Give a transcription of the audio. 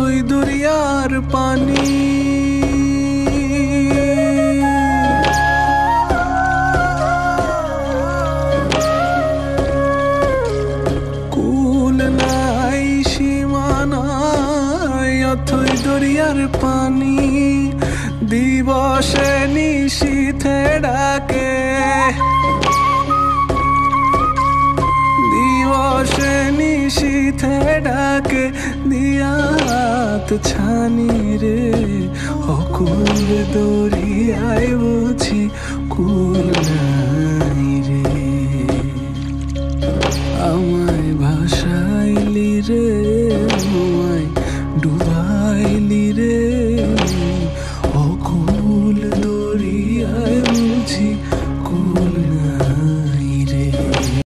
অথই দরিয়ার পানি। কুল নাই সীমানায় অথই দরিয়ার পানি, দিবসে নিশীথে ডাকে, দিবসে নিশীথে ডাকে দিয়াত ছানি রে। অকুল দরিয়ায় বুঝি কুল নাই রে, আমায় ভাসাইলি রে।